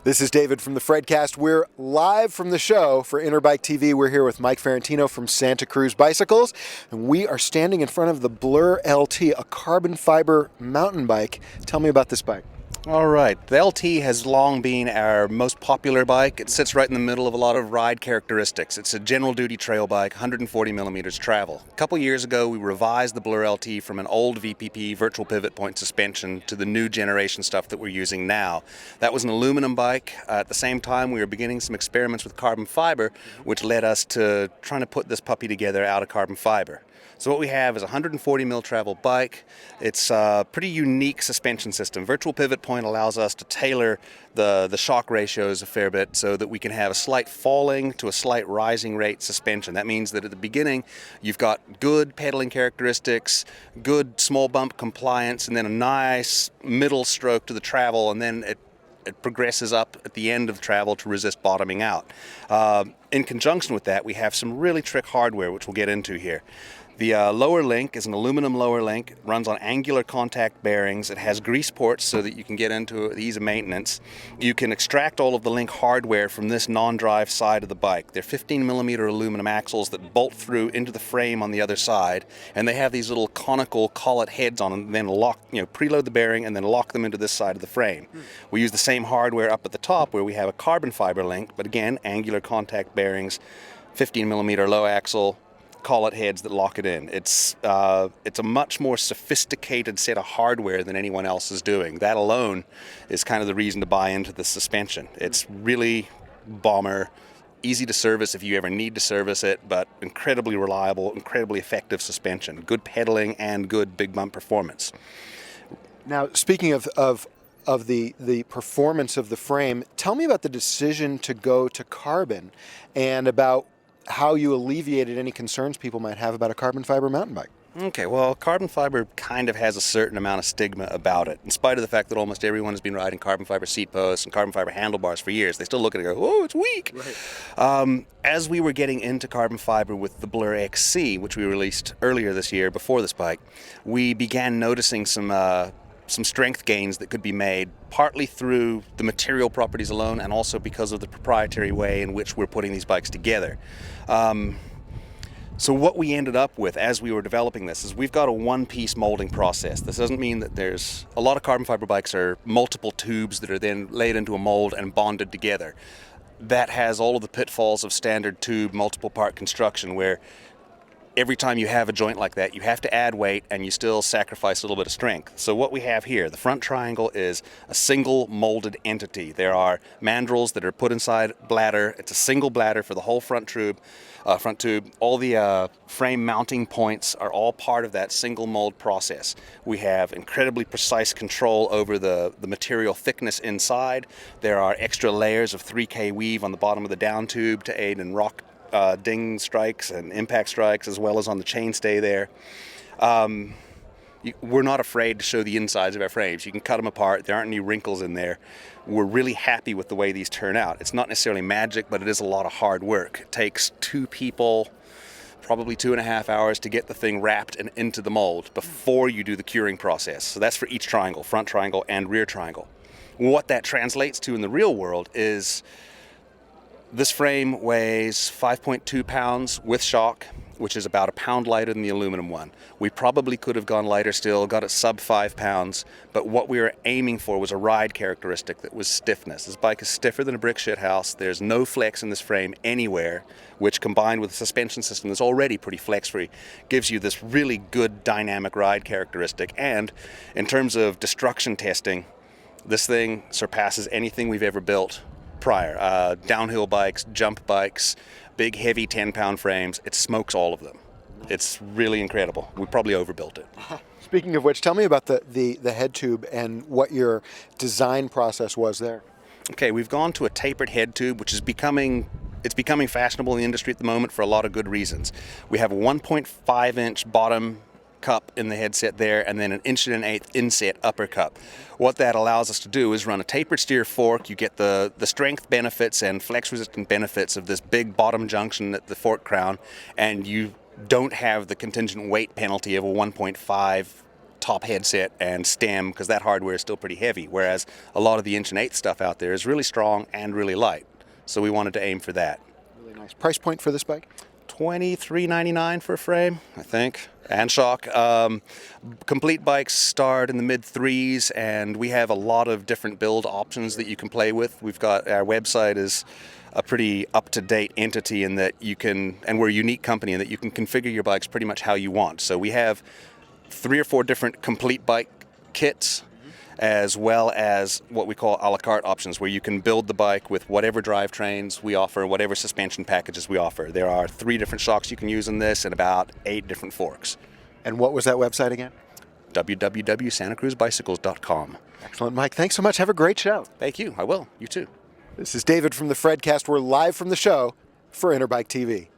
This is David from the Fredcast. We're live from the show for INTERBIKE TV. We're here with Mike Ferrentino from Santa Cruz Bicycles, and we are standing in front of the Blur LT, a carbon fiber mountain bike. Tell me about this bike. All right, the LT has long been our most popular bike. It sits right in the middle of a lot of ride characteristics. It's a general duty trail bike, 140 millimeters travel. A couple years ago, we revised the Blur LT from an old VPP virtual pivot point suspension to the new generation stuff that we're using now. That was an aluminum bike. At the same time, we were beginning some experiments with carbon fiber, which led us to trying to put this puppy together out of carbon fiber. So what we have is a 140 mil travel bike. It's a pretty unique suspension system. Virtual pivot point allows us to tailor the shock ratios a fair bit so that we can have a slight falling to a slight rising rate suspension. That means that at the beginning you've got good pedaling characteristics, good small bump compliance, and then a nice middle stroke to the travel, and then it progresses up at the end of travel to resist bottoming out. In conjunction with that, we have some really trick hardware, which we'll get into here. The lower link is an aluminum lower link. It runs on angular contact bearings. It has grease ports so that you can get into the ease of maintenance. You can extract all of the link hardware from this non-drive side of the bike. They're 15 millimeter aluminum axles that bolt through into the frame on the other side, and they have these little conical collet heads on them, and then preload the bearing and then lock them into this side of the frame. We use the same hardware up at the top where we have a carbon fiber link, but again, angular contact bearings, 15 millimeter low axle, collet heads that lock it in. It's a much more sophisticated set of hardware than anyone else is doing. That alone is kind of the reason to buy into the suspension. It's really bomber, easy to service if you ever need to service it, but incredibly reliable, incredibly effective suspension, good pedaling and good big bump performance. Now, speaking of the performance of the frame, tell me about the decision to go to carbon and about how you alleviated any concerns people might have about a carbon fiber mountain bike. Okay, well, carbon fiber kind of has a certain amount of stigma about it. In spite of the fact that almost everyone has been riding carbon fiber seat posts and carbon fiber handlebars for years, they still look at it and go, oh, it's weak. Right. As we were getting into carbon fiber with the Blur XC, which we released earlier this year before this bike, we began noticing some strength gains that could be made, partly through the material properties alone and also because of the proprietary way in which we're putting these bikes together. So what we ended up with as we were developing this is we've got a one-piece molding process. This doesn't mean that there's a lot of carbon fiber bikes are multiple tubes that are then laid into a mold and bonded together. That has all of the pitfalls of standard tube multiple part construction, where every time you have a joint like that, you have to add weight and you still sacrifice a little bit of strength. So what we have here, the front triangle is a single molded entity. There are mandrels that are put inside bladder. It's a single bladder for the whole front tube. All the frame mounting points are all part of that single mold process. We have incredibly precise control over the material thickness inside. There are extra layers of 3K weave on the bottom of the down tube to aid in rock ding strikes and impact strikes, as well as on the chainstay there. We're not afraid to show the insides of our frames. You can cut them apart. There aren't any wrinkles in there. We're really happy with the way these turn out. It's not necessarily magic, but it is a lot of hard work. It takes two people, probably 2.5 hours to get the thing wrapped and into the mold before you do the curing process. So that's for each triangle, front triangle and rear triangle. What that translates to in the real world is this frame weighs 5.2 pounds with shock, which is about 1 pound lighter than the aluminum one. We probably could have gone lighter still, got it sub 5 pounds, but what we were aiming for was a ride characteristic that was stiffness. This bike is stiffer than a brick shit house. There's no flex in this frame anywhere, which combined with a suspension system that's already pretty flex-free, gives you this really good dynamic ride characteristic. And in terms of destruction testing, this thing surpasses anything we've ever built prior. Downhill bikes, jump bikes, big heavy 10-pound frames, it smokes all of them. It's really incredible. We probably overbuilt it. Speaking of which, tell me about the head tube and what your design process was there. Okay, we've gone to a tapered head tube, which is becoming fashionable in the industry at the moment for a lot of good reasons. We have a 1.5-inch bottom cup in the headset there, and then an 1.1 inset upper cup. What that allows us to do is run a tapered steer fork. You get the strength benefits and flex resistant benefits of this big bottom junction at the fork crown, and you don't have the contingent weight penalty of a 1.5 top headset and stem, because that hardware is still pretty heavy, whereas a lot of the Inch and Eighth stuff out there is really strong and really light. So we wanted to aim for that. Really nice. Price point for this bike? $23.99 for a frame, I think, and shock. Complete bikes start in the mid-3s, and we have a lot of different build options that you can play with. We've got, our website is a pretty up-to-date entity in that you can, and we're a unique company in that you can configure your bikes pretty much how you want. So we have 3 or 4 different complete bike kits, as well as what we call a la carte options, where you can build the bike with whatever drivetrains we offer, whatever suspension packages we offer. There are 3 different shocks you can use in this and about 8 different forks. And what was that website again? www.santacruzbicycles.com. Excellent, Mike. Thanks so much. Have a great show. Thank you. I will. You too. This is David from the Fredcast. We're live from the show for Interbike TV.